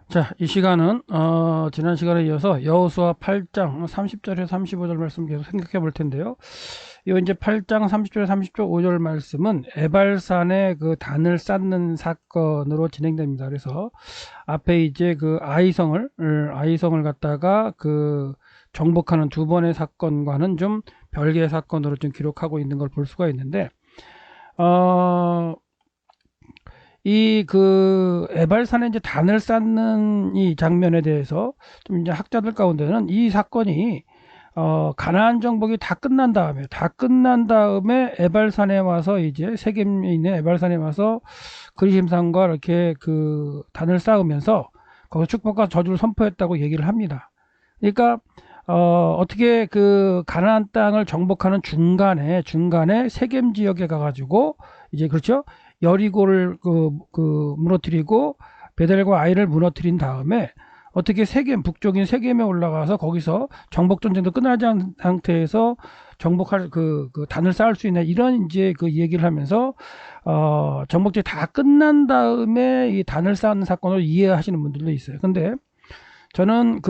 자, 이 시간은 지난 시간에 이어서 여호수아 8장 30절에 35절 말씀 계속 생각해 볼 텐데요. 이 이제 8장 30절에 30절 5절 말씀은 에발산의 그 단을 쌓는 사건으로 진행됩니다. 그래서 앞에 이제 그 아이성을 갖다가 그 정복하는 두 번의 사건과는 좀 별개의 사건으로 좀 기록하고 있는 걸 볼 수가 있는데, 어, 이 그 에발산에 이제 단을 쌓는 이 장면에 대해서 좀 이제 학자들 가운데는 이 사건이 가나안 정복이 다 끝난 다음에 에발산에 와서 이제 세겜에 있는 에발산에 와서 그리심산과 이렇게 그 단을 쌓으면서 거기서 축복과 저주를 선포했다고 얘기를 합니다. 그러니까 어떻게 그 가나안 땅을 정복하는 중간에 세겜 지역에 가가지고 이제 그렇죠, 여리고를 무너뜨리고 베델과 아이를 무너뜨린 다음에 어떻게 세겜 북쪽인 세겜에 올라가서 거기서 정복 전쟁도 끝나지 않은 상태에서 정복할 그 단을 쌓을 수 있는 이런 이제 그 얘기를 하면서 정복전이 다 끝난 다음에 이 단을 쌓는 사건을 이해하시는 분들도 있어요. 근데 저는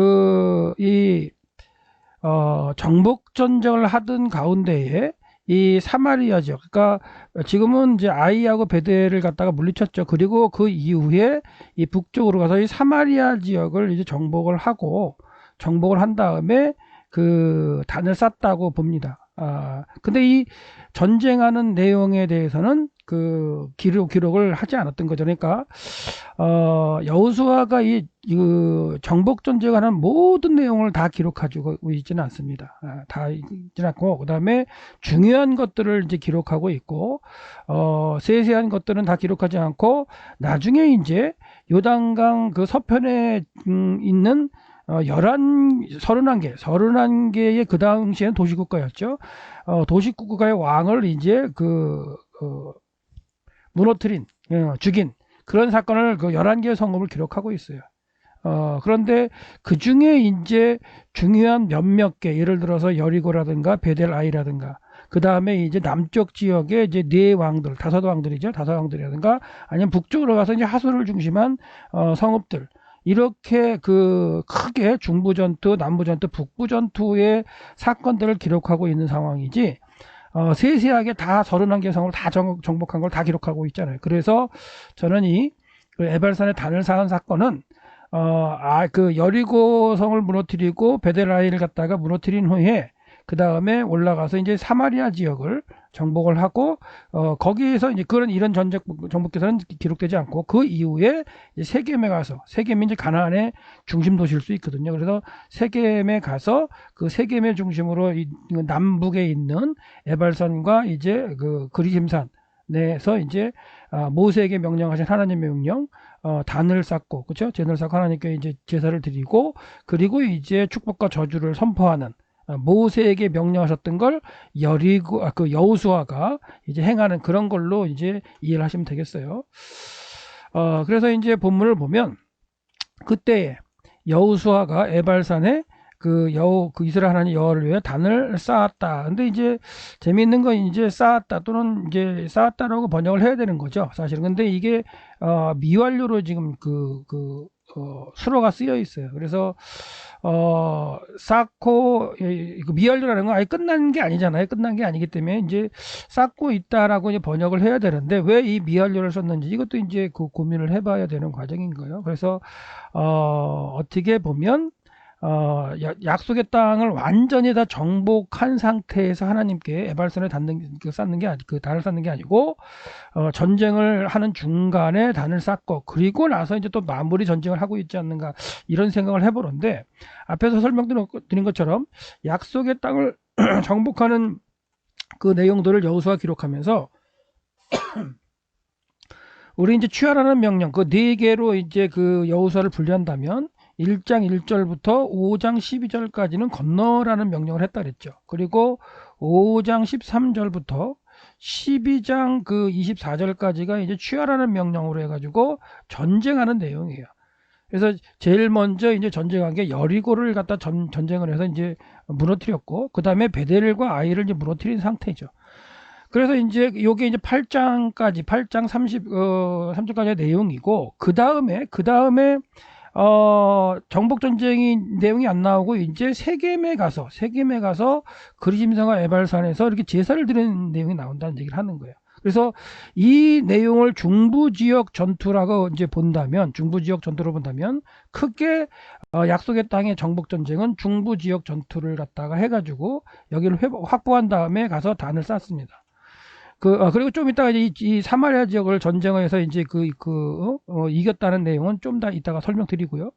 정복 전쟁을 하던 가운데에 이 사마리아 지역, 그러니까 지금은 이제 아이하고 베델을 갖다가 물리쳤죠. 그리고 그 이후에 이 북쪽으로 가서 이 사마리아 지역을 이제 정복을 한 다음에 그 단을 쌓았다고 봅니다. 근데 이 전쟁하는 내용에 대해서는 그 기록을 하지 않았던 거죠. 그러니까 여호수아가 이 정복 전쟁하는 모든 내용을 다 기록하고 있지는 않습니다. 다 있지는 않고, 그 다음에 중요한 것들을 이제 기록하고 있고, 세세한 것들은 다 기록하지 않고, 나중에 이제 요단강 그 서편에 있는 31개의 그 당시에는 도시국가였죠. 도시국가의 왕을 이제 무너뜨린, 죽인 그런 사건을 그 11개의 성읍을 기록하고 있어요. 그런데 그 중에 이제 중요한 몇몇 개, 예를 들어서 여리고라든가 베델아이라든가, 그 다음에 이제 남쪽 지역에 이제 네 왕들, 다섯 왕들이죠. 다섯 왕들이라든가, 아니면 북쪽으로 가서 이제 하수를 중심한 성읍들. 이렇게 그 크게 중부 전투, 남부 전투, 북부 전투의 사건들을 기록하고 있는 상황이지, 세세하게 다 31개 성을 다 정복한 걸 다 기록하고 있잖아요. 그래서 저는 그 에발산의 단을 쌓은 사건은 그 여리고 성을 무너뜨리고 베델아이를 갖다가 무너뜨린 후에 그 다음에 올라가서 이제 사마리아 지역을 정복을 하고, 거기에서 이제 그런 이런 정복기사는 기록되지 않고, 그 이후에 이제 세겜에 가서, 세겜이 이제 가나안의 중심 도시일 수 있거든요. 그래서 세겜에 가서 그 세겜의 중심으로 남북에 있는 에발산과 이제 그 그리심산 내에서 이제 모세에게 명령하신 하나님의 명령, 단을 쌓고, 그렇죠? 제단을 쌓고 하나님께 이제 제사를 드리고, 그리고 이제 축복과 저주를 선포하는, 모세에게 명령하셨던 걸 그 여호수아가 이제 행하는 그런 걸로 이제 이해를 하시면 되겠어요. 그래서 이제 본문을 보면 그때 여호수아가 에발산에 그 이스라엘 하나님 여호와를 위해 단을 쌓았다. 근데 이제 재미있는 건 이제 쌓았다 또는 이제 쌓았다라고 번역을 해야 되는 거죠, 사실은. 근데 이게 미완료로 지금 수로가 쓰여 있어요. 그래서 쌓고, 미완료라는 건 아예 끝난 게 아니잖아요. 끝난 게 아니기 때문에 이제 쌓고 있다라고 이제 번역을 해야 되는데, 왜 이 미완료를 썼는지 이것도 이제 그 고민을 해봐야 되는 과정인 거예요. 그래서 어떻게 보면 약속의 땅을 완전히 다 정복한 상태에서 하나님께 에발선을 쌓는 게 단을 쌓는 게 아니고, 전쟁을 하는 중간에 단을 쌓고 그리고 나서 이제 또 마무리 전쟁을 하고 있지 않는가, 이런 생각을 해보는데, 앞에서 설명드린 것처럼 약속의 땅을 정복하는 그 내용들을 여호수아 기록하면서 우리 이제 취하라는 명령 그 네 개로 이제 그 여호수아를 분류한다면 1장 1절부터 5장 12절까지는 건너라는 명령을 했다 그랬죠. 그리고 5장 13절부터 12장 그 24절까지가 이제 취하라는 명령으로 해가지고 전쟁하는 내용이에요. 그래서 제일 먼저 이제 전쟁한 게 여리고를 갖다 전쟁을 해서 이제 무너뜨렸고, 그 다음에 베델과 아이를 이제 무너뜨린 상태죠. 그래서 이제 요게 이제 8장 30, 3절까지의 내용이고, 그 다음에 정복 전쟁이 내용이 안 나오고 이제 세겜에 가서 그리심산과 에발산에서 이렇게 제사를 드리는 내용이 나온다는 얘기를 하는 거예요. 그래서 이 내용을 중부 지역 전투라고 이제 본다면, 중부 지역 전투로 본다면 크게 약속의 땅의 정복 전쟁은 중부 지역 전투를 갖다가 해가지고 여기를 확보한 다음에 가서 단을 쌓습니다. 그리고 좀 이따가 이 사마리아 지역을 전쟁에서 이제 이겼다는 내용은 좀 더 이따가 설명드리고요.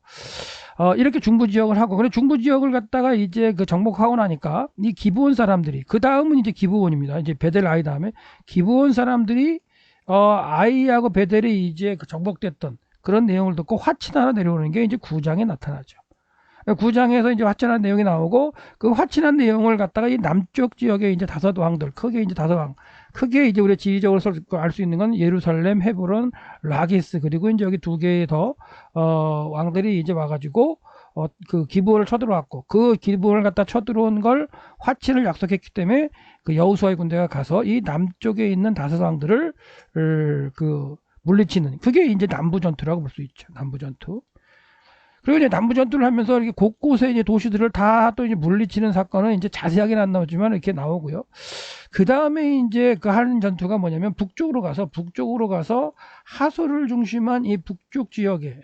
이렇게 중부 지역을 하고, 그래 중부 지역을 갖다가 이제 그 정복하고 나니까 이 기브온 사람들이, 그 다음은 이제 기브온입니다. 이제 베델 아이 다음에 기브온 사람들이 아이하고 베델이 이제 그 정복됐던 그런 내용을 듣고 화친하러 내려오는 게 이제 9장에 나타나죠. 9장에서 이제 화친한 내용이 나오고, 그 화친한 내용을 갖다가 이 남쪽 지역에 이제 다섯 왕들, 크게 이제 다섯 왕, 크게 이제 우리 지리적으로 알 수 있는 건 예루살렘, 헤브론, 라기스, 그리고 이제 여기 두 개의 더 왕들이 이제 와가지고 그 기브온을 쳐들어왔고, 그 기브온을 갖다 쳐들어온 걸 화친을 약속했기 때문에 그 여호수아의 군대가 가서 이 남쪽에 있는 다섯 왕들을 물리치는, 그게 이제 남부 전투라고 볼 수 있죠. 남부 전투. 그리고 이제 남부 전투를 하면서 이렇게 곳곳에 이제 도시들을 다 또 이제 물리치는 사건은 이제 자세하게는 안 나오지만 이렇게 나오고요. 그 다음에 이제 그 하는 전투가 뭐냐면 북쪽으로 가서 하솔을 중심한 이 북쪽 지역에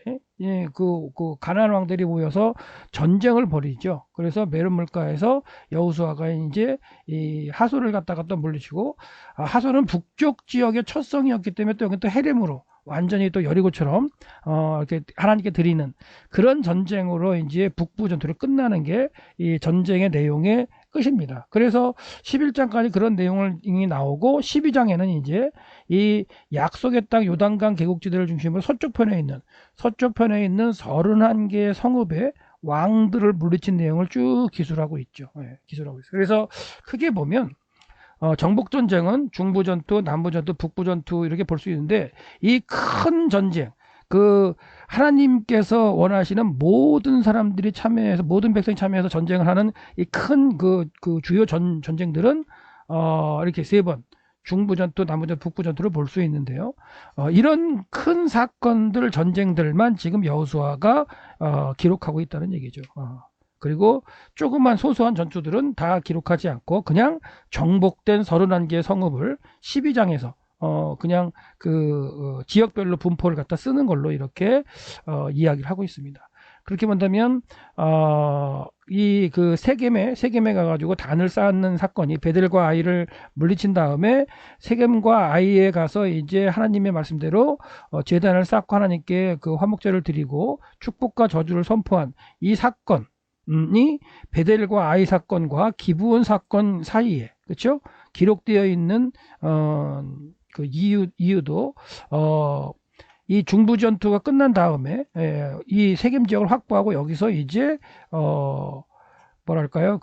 그 가나안 왕들이 모여서 전쟁을 벌이죠. 그래서 메론물가에서 여호수아가 이제 이 하솔을 갖다가 또 물리치고, 하솔은 북쪽 지역의 첫성이었기 때문에 또 여기 또 헤렘으로 완전히 또 여리고처럼 이렇게 하나님께 드리는 그런 전쟁으로 이제 북부 전투를 끝나는 게 이 전쟁의 내용의 끝입니다. 그래서 11장까지 그런 내용이 나오고, 12장에는 이제 이 약속의 땅 요단강 계곡지대를 중심으로 서쪽 편에 있는 31개의 성읍의 왕들을 물리친 내용을 쭉 기술하고 있죠. 기술하고 있어요. 그래서 크게 보면 정복전쟁은 중부전투, 남부전투, 북부전투 이렇게 볼 수 있는데, 이 큰 전쟁, 하나님께서 원하시는 모든 사람들이 참여해서, 모든 백성이 참여해서 전쟁을 하는 이 큰 주요 전쟁들은 이렇게 세 번, 중부전투, 남부전투, 북부전투를 볼 수 있는데요. 이런 큰 사건들, 전쟁들만 지금 여호수아가 기록하고 있다는 얘기죠. 그리고 조그만 소소한 전투들은 다 기록하지 않고 그냥 정복된 31개의 성읍을 12장에서 그냥 지역별로 분포를 갖다 쓰는 걸로 이렇게 이야기를 하고 있습니다. 그렇게 본다면 이 세겜에 가가지고 단을 쌓는 사건이, 베델과 아이를 물리친 다음에 세겜과 아이에 가서 이제 하나님의 말씀대로 제단을 쌓고 하나님께 그 화목제를 드리고 축복과 저주를 선포한 이 사건, 이 베델과 아이 사건과 기브온 사건 사이에, 그렇죠? 기록되어 있는 그 이유도 이 중부 전투가 끝난 다음에 이 세겜 지역을 확보하고 여기서 이제 뭐랄까요,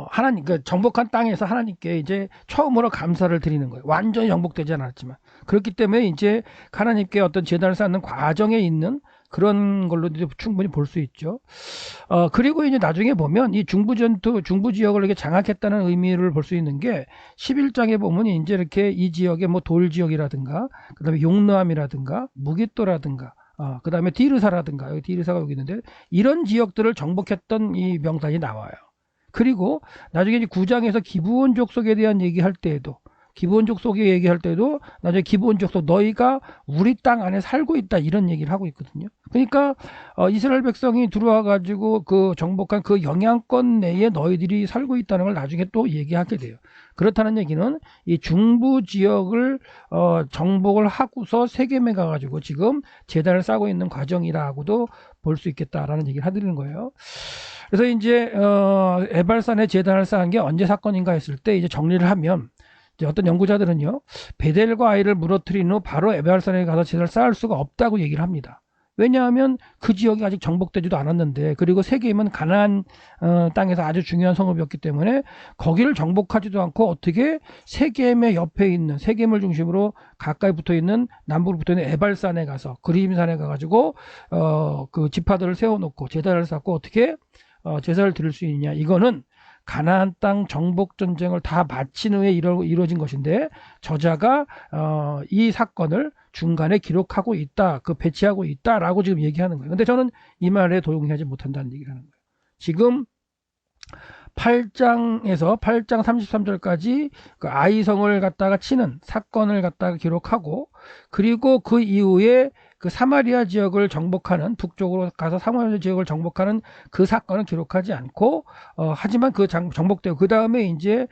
하나님, 정복한 땅에서 하나님께 이제 처음으로 감사를 드리는 거예요. 완전히 정복되지 않았지만. 그렇기 때문에 이제 하나님께 어떤 제단을 쌓는 과정에 있는 그런 걸로도 충분히 볼 수 있죠. 그리고 이제 나중에 보면 이 중부 지역을 이렇게 장악했다는 의미를 볼 수 있는 게, 11장에 보면 이제 이렇게 이 지역에 뭐 돌 지역이라든가, 그 다음에 용르암이라든가, 무깃도라든가, 그 다음에 디르사라든가, 여기 디르사가 여기 있는데, 이런 지역들을 정복했던 이 명단이 나와요. 그리고 나중에 이제 9장에서 기브온 족속에 대한 얘기할 때에도, 나중에 기브온 족속, 너희가 우리 땅 안에 살고 있다, 이런 얘기를 하고 있거든요. 그러니까 이스라엘 백성이 들어와 가지고 그 정복한 그 영향권 내에 너희들이 살고 있다는 걸 나중에 또 얘기하게 돼요. 그렇다는 얘기는 이 중부 지역을 정복을 하고서 세겜에 가가지고 지금 제단을 쌓고 있는 과정이라고도 볼 수 있겠다라는 얘기를 해드리는 거예요. 그래서 이제 에발산에 제단을 쌓은 게 언제 사건인가 했을 때 이제 정리를 하면, 이제 어떤 연구자들은요, 베델과 아이를 무너뜨린 후 바로 에발산에 가서 제단을 쌓을 수가 없다고 얘기를 합니다. 왜냐하면 그 지역이 아직 정복되지도 않았는데, 그리고 세겜은 가나안 땅에서 아주 중요한 성읍이었기 때문에 거기를 정복하지도 않고 어떻게 세겜의 옆에 있는, 세겜을 중심으로 가까이 붙어있는, 남부로 붙어있는 에발산에 가서, 그리심산에 가가지고 그 지파들을 세워놓고 제단을 쌓고 어떻게 제사를 드릴 수 있느냐. 이거는 가나안 땅 정복 전쟁을 다 마친 후에 이루어진 것인데 저자가 이 사건을 중간에 기록하고 있다, 그 배치하고 있다라고 지금 얘기하는 거예요. 근데 저는 이 말에 동의하지 못한다는 얘기를 하는 거예요. 지금 8장에서 8장 33절까지 그 아이성을 갖다가 치는 사건을 갖다가 기록하고, 그리고 그 이후에 그 사마리아 지역을 정복하는, 북쪽으로 가서 사마리아 지역을 정복하는 그 사건을 기록하지 않고, 하지만 그 정복되고 그 다음에 이제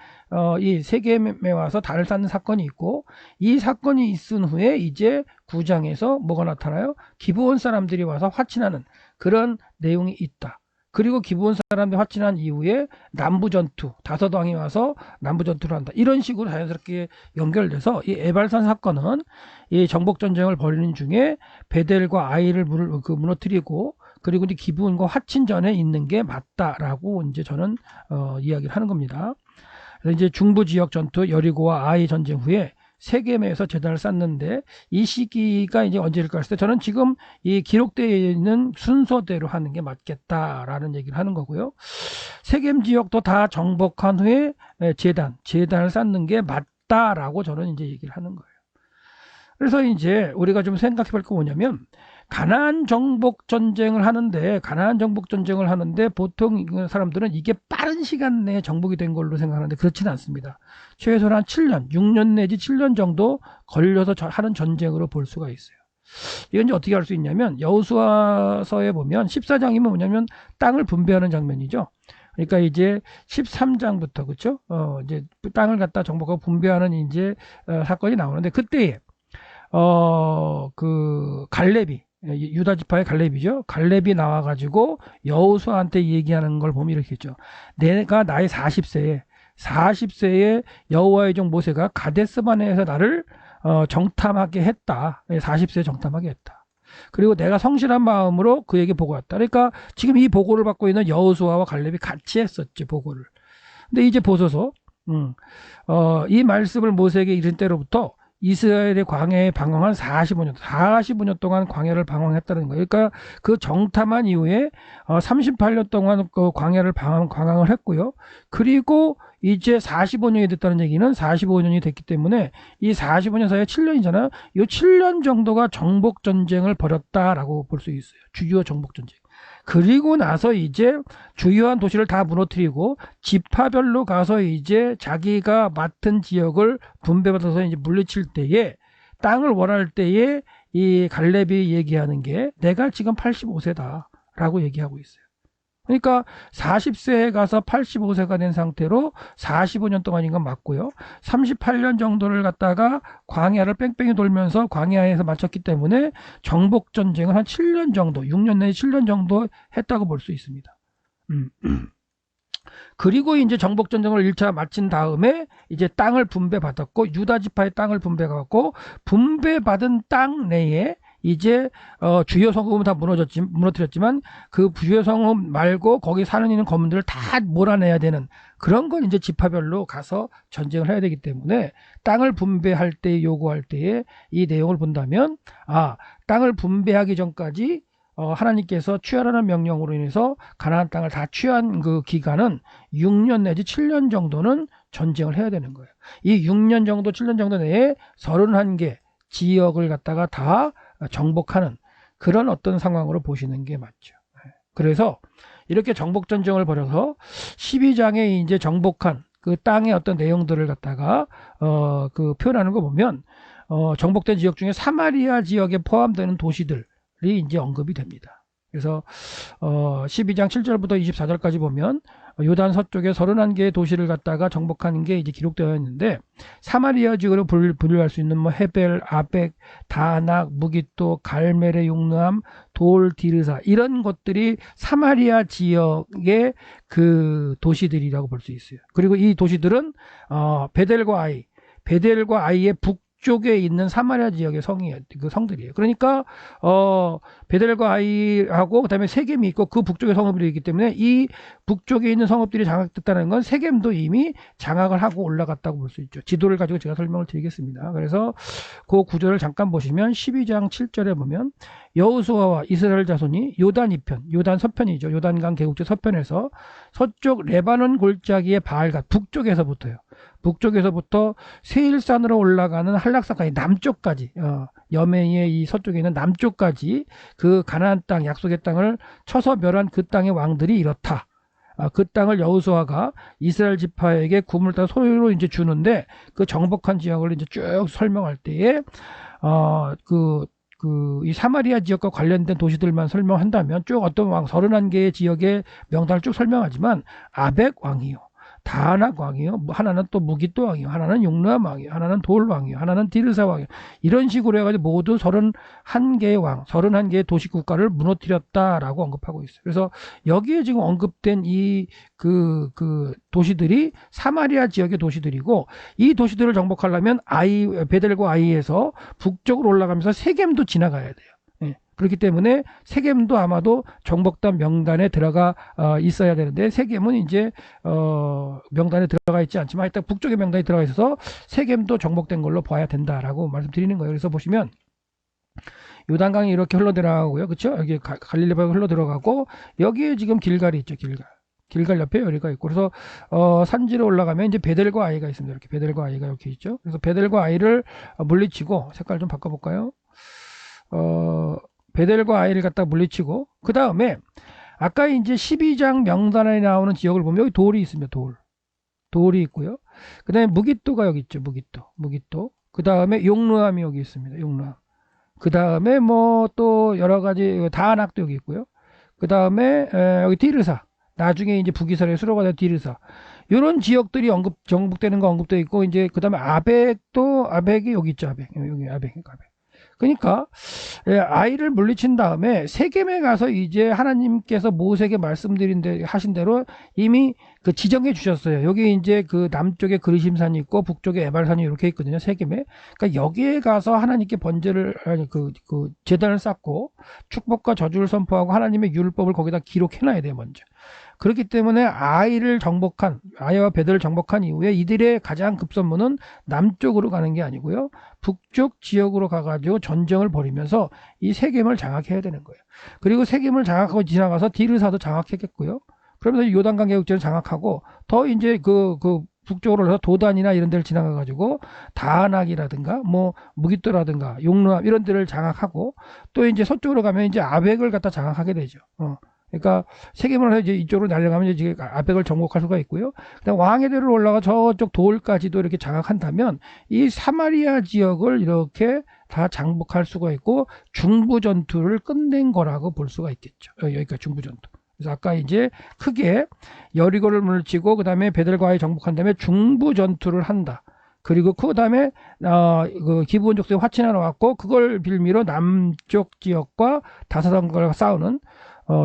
이 세겜에 와서 달을 쌓는 사건이 있고, 이 사건이 있은 후에 이제 9장에서 뭐가 나타나요? 기브온 사람들이 와서 화친하는 그런 내용이 있다. 그리고 기브온 사람들이 화친한 이후에 남부전투, 다섯 왕이 와서 남부전투를 한다. 이런 식으로 자연스럽게 연결돼서 이 에발산 사건은 이 정복전쟁을 벌이는 중에 베델과 아이를 무너뜨리고, 그리고 이제 기브온과 화친전에 있는 게 맞다라고 이제 저는 이야기를 하는 겁니다. 그래서 이제 중부 지역 전투, 여리고와 아이 전쟁 후에 세겜에서 제단을 쌓는데, 이 시기가 이제 언제일까 했을 때 저는 지금 이 기록되어 있는 순서대로 하는 게 맞겠다라는 얘기를 하는 거고요. 세겜 지역도 다 정복한 후에 제단을 쌓는 게 맞다라고 저는 이제 얘기를 하는 거예요. 그래서 이제 우리가 좀 생각해 볼 거 뭐냐면, 가나안 정복 전쟁을 하는데 보통 사람들은 이게 빠른 시간 내에 정복이 된 걸로 생각하는데 그렇지는 않습니다. 최소한 7년, 6년 내지 7년 정도 걸려서 하는 전쟁으로 볼 수가 있어요. 이건 이제 어떻게 할 수 있냐면, 여호수아서에 보면 14장이면 뭐냐면 땅을 분배하는 장면이죠. 그러니까 이제 13장부터 그렇죠? 이제 땅을 갖다 정복하고 분배하는 이제 사건이 나오는데, 그때에 그 갈렙이, 유다 지파의 갈렙이죠. 갈렙이 나와가지고 여호수아한테 얘기하는 걸 보면 이렇게 했죠. 내가 나이 40세에 여호와의 종 모세가 가데스바네에서 나를 정탐하게 했다. 40세에 정탐하게 했다. 그리고 내가 성실한 마음으로 그에게 보고했다. 그러니까 지금 이 보고를 받고 있는 여호수아와 갈렙이 같이 했었지, 보고를. 근데 이제 보소서, 이 말씀을 모세에게 이른 때로부터 이스라엘의 광야에 방황한 45년 동안 광야를 방황했다는 거예요. 그러니까 그 정탐한 이후에 38년 동안 그 광야를 방황을 했고요. 그리고 이제 45년이 됐다는 얘기는 45년이 됐기 때문에 이 45년 사이에 7년이잖아요. 이 7년 정도가 정복 전쟁을 벌였다라고 볼 수 있어요. 주요 정복 전쟁. 그리고 나서 이제 주요한 도시를 다 무너뜨리고 지파별로 가서 이제 자기가 맡은 지역을 분배받아서 이제 물리칠 때에, 땅을 원할 때에 이 갈렙이 얘기하는 게 내가 지금 85세다 라고 얘기하고 있어요. 그러니까 40세에 가서 85세가 된 상태로 45년 동안인 건 맞고요. 38년 정도를 갖다가 광야를 뺑뺑이 돌면서 광야에서 마쳤기 때문에 정복 전쟁을 한 7년 정도, 6년 내지 7년 정도 했다고 볼 수 있습니다. 그리고 이제 정복 전쟁을 1차 마친 다음에 이제 땅을 분배받았고, 유다 지파의 땅을 분배받았고, 분배받은 땅 내에 이제 주요 성읍은 다 무너뜨렸지만 그 주요 성읍 말고 거기 사는 있는 거민들을 다 몰아내야 되는 그런 건 이제 지파별로 가서 전쟁을 해야 되기 때문에, 땅을 분배할 때 요구할 때에 이 내용을 본다면, 땅을 분배하기 전까지 하나님께서 취하라는 명령으로 인해서 가나안 땅을 다 취한 그 기간은 6년 내지 7년 정도는 전쟁을 해야 되는 거예요. 이 6년 정도 7년 정도 내에 31개 지역을 갖다가 다 정복하는 그런 어떤 상황으로 보시는 게 맞죠. 그래서 이렇게 정복 전쟁을 벌여서 12장에 이제 정복한 그 땅의 어떤 내용들을 갖다가 그 표현하는 거 보면, 정복된 지역 중에 사마리아 지역에 포함되는 도시들이 이제 언급이 됩니다. 그래서 12장 7절부터 24절까지 보면 요단 서쪽에 31개의 도시를 갖다가 정복하는 게 이제 기록되어 있는데, 사마리아 지역으로 분류할 수 있는 뭐 헤벨, 아벡, 다낙, 무기또, 갈멜의 용르함, 돌, 디르사, 이런 것들이 사마리아 지역의 그 도시들이라고 볼 수 있어요. 그리고 이 도시들은 베델과 아이의 북쪽에 있는 사마리아 지역의 그 성들이에요. 그러니까 베델과 아이하고 그다음에 세겜이 있고 그 북쪽의 성읍들이 있기 때문에 이 북쪽에 있는 성읍들이 장악됐다는 건 세겜도 이미 장악을 하고 올라갔다고 볼 수 있죠. 지도를 가지고 제가 설명을 드리겠습니다. 그래서 그 구절을 잠깐 보시면 12장 7절에 보면 여호수아와 이스라엘 자손이 요단 이편, 요단 서편이죠. 요단강 계곡제 서편에서 서쪽 레바논 골짜기의 바알갓 북쪽에서부터요. 북쪽에서부터 세일산으로 올라가는 한락산까지 남쪽까지 여메의 이 서쪽에 있는 남쪽까지 그 가나안 땅 약속의 땅을 쳐서 멸한 그 땅의 왕들이 이렇다. 그 땅을 여호수아가 이스라엘 지파에게 구물 따 소유로 이제 주는데 그 정복한 지역을 이제 쭉 설명할 때에 이 사마리아 지역과 관련된 도시들만 설명한다면 쭉 어떤 왕 31개의 지역의 명단을 쭉 설명하지만 아벡 왕이요, 다낙 왕이요, 하나는 또 무기또 왕이요, 하나는 용르암 왕이요, 하나는 돌 왕이요, 하나는 디르사 왕이요, 이런 식으로 해가지고 모두 31개의 왕, 31개의 도시 국가를 무너뜨렸다라고 언급하고 있어요. 그래서 여기에 지금 언급된 이 도시들이 사마리아 지역의 도시들이고, 이 도시들을 정복하려면 베델과 아이에서 북쪽으로 올라가면서 세겜도 지나가야 돼요. 예. 그렇기 때문에 세겜도 아마도 정복단 명단에 들어가 있어야 되는데, 세겜은 이제 명단에 들어가 있지 않지만 일단 북쪽의 명단에 들어가 있어서 세겜도 정복된 걸로 봐야 된다라고 말씀드리는 거예요. 그래서 보시면 요단강이 이렇게 흘러 들어가고요, 그렇죠? 여기 갈릴리바가 흘러 들어가고, 여기에 지금 길갈이 있죠. 길갈 옆에 여리가 있고, 그래서 산지로 올라가면 이제 베델과 아이가 있습니다. 이렇게 베델과 아이가 이렇게 있죠. 그래서 베델과 아이를 물리치고, 색깔 좀 바꿔볼까요? 베델과 아이를 갖다 물리치고, 그 다음에 아까 이제 12장 명단에 나오는 지역을 보면 여기 돌이 있습니다. 돌이 있고요. 그 다음에 무깃도가 여기 있죠. 무깃도. 그 다음에 용르암이 여기 있습니다. 용르암. 그 다음에 뭐 또 여러 가지 다낙도 여기 있고요. 그 다음에 여기 디르사. 나중에 이제 북이스라엘 수로가 된 디르사. 이런 지역들이 정복되는 거 언급되어 있고, 이제 그 다음에 아벡이 여기 있죠. 여기 아벡. 그러니까 아이를 물리친 다음에 세겜에 가서 이제 하나님께서 모세에게 하신 대로 이미 그 지정해 주셨어요. 여기 이제 그 남쪽에 그르심산이 있고 북쪽에 에발산이 이렇게 있거든요. 세겜에. 그러니까 여기에 가서 하나님께 그 제단을 쌓고 축복과 저주를 선포하고 하나님의 율법을 거기다 기록해놔야 돼요. 먼저. 그렇기 때문에 아이와 베델을 정복한 이후에 이들의 가장 급선무는 남쪽으로 가는 게 아니고요, 북쪽 지역으로 가가지고 전쟁을 벌이면서 이 세겜을 장악해야 되는 거예요. 그리고 세겜을 장악하고 지나가서 디르사도 장악했겠고요. 그러면서 요단강 계곡제를 장악하고 더 이제 그 북쪽으로 해서 도단이나 이런 데를 지나가가지고 다낙이라든가 뭐 무깃도라든가 용르암 이런 데를 장악하고, 또 이제 서쪽으로 가면 이제 아벡을 갖다 장악하게 되죠. 그러니까 세겜을 해서 이제 이쪽으로 날려가면 이제 아벡을 정복할 수가 있고요. 그다음 왕의 대로 올라가 저쪽 돌까지도 이렇게 장악한다면 이 사마리아 지역을 이렇게 다 장복할 수가 있고 중부 전투를 끝낸 거라고 볼 수가 있겠죠. 여기까지 중부 전투. 그래서 아까 이제 크게 여리고를 물리치고 그다음에 베델과 아이 정복한 다음에 중부 전투를 한다. 그리고 그 다음에 그 기브온 족속에 화친하러 나왔고, 그걸 빌미로 남쪽 지역과 다사당과 싸우는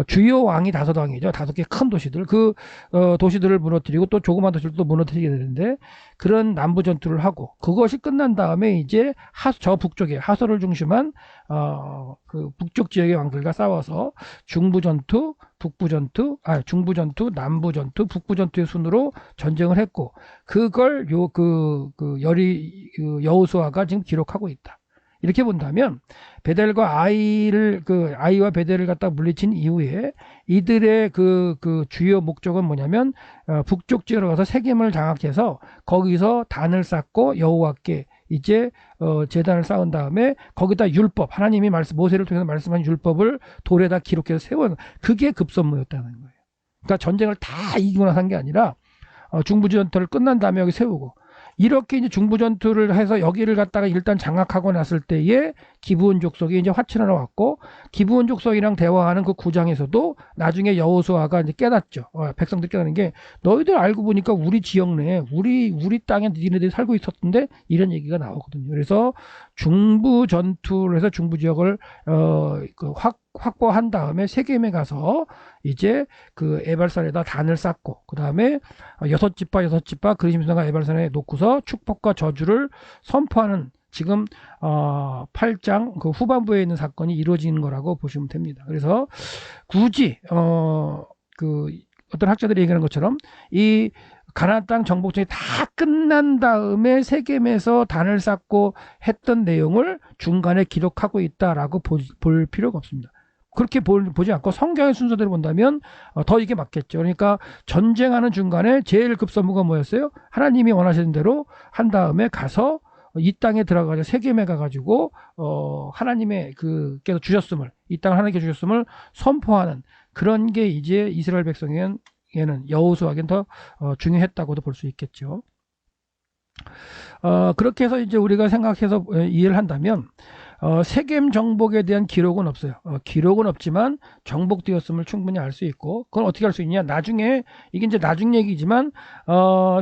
주요 왕이 5왕이죠. 5개 큰 도시들. 그 도시들을 무너뜨리고 또 조그만 도시들도 무너뜨리게 되는데, 그런 남부 전투를 하고 그것이 끝난 다음에 이제 저 북쪽에 하소를 중심한 그 북쪽 지역의 왕들과 싸워서 중부 전투, 남부 전투, 북부 전투의 순으로 전쟁을 했고, 그걸 여호수아가 지금 기록하고 있다. 이렇게 본다면 베델과 아이와 베델을 갖다 물리친 이후에 이들의 그 주요 목적은 뭐냐면 북쪽 지역으로 가서 세겜을 장악해서 거기서 단을 쌓고 여호와께 이제 제단을 쌓은 다음에 거기다 율법, 하나님이 모세를 통해서 말씀한 율법을 돌에다 기록해서 세운, 그게 급선무였다는 거예요. 그러니까 전쟁을 다 이기고 나서 한 게 아니라 중부 전투를 끝난 다음에 여기 세우고, 이렇게 이제 중부 전투를 해서 여기를 갖다가 일단 장악하고 났을 때에 기브온 족속이 이제 화친하러 왔고, 기브온 족속이랑 대화하는 그 구장에서도 나중에 여호수아가 이제 깨닫죠. 백성들 깨닫는 게, 너희들 알고 보니까 우리 지역 내에 우리 땅에 니네들이 살고 있었던데, 이런 얘기가 나오거든요. 그래서 중부 전투를 해서 중부 지역을 확보한 다음에 세겜에 가서 이제 그 에발산에다 단을 쌓고, 그 다음에 6지파 그리심산과 에발산에 놓고서 축복과 저주를 선포하는 지금 8장 그 후반부에 있는 사건이 이루어지는 거라고 보시면 됩니다. 그래서 굳이 그 어떤 학자들이 얘기하는 것처럼 이 가나안 땅 정복전이 다 끝난 다음에 세겜에서 단을 쌓고 했던 내용을 중간에 기록하고 있다라고 볼 필요가 없습니다. 그렇게 보지 않고 성경의 순서대로 본다면 더 이게 맞겠죠. 그러니까 전쟁하는 중간에 제일 급선무가 뭐였어요? 하나님이 원하시는 대로 한 다음에 가서 이 땅에 들어가서 세겜에 가가지고 하나님의 그께서 주셨음을, 이 땅을 하나님께 주셨음을 선포하는 그런 게 이제 이스라엘 백성에게는 여호수아에겐 더 중요했다고도 볼 수 있겠죠. 그렇게 해서 이제 우리가 생각해서 이해를 한다면 세겜 정복에 대한 기록은 없어요. 기록은 없지만 정복되었음을 충분히 알 수 있고, 그건 어떻게 알 수 있냐? 나중에 이게 이제 나중 얘기지만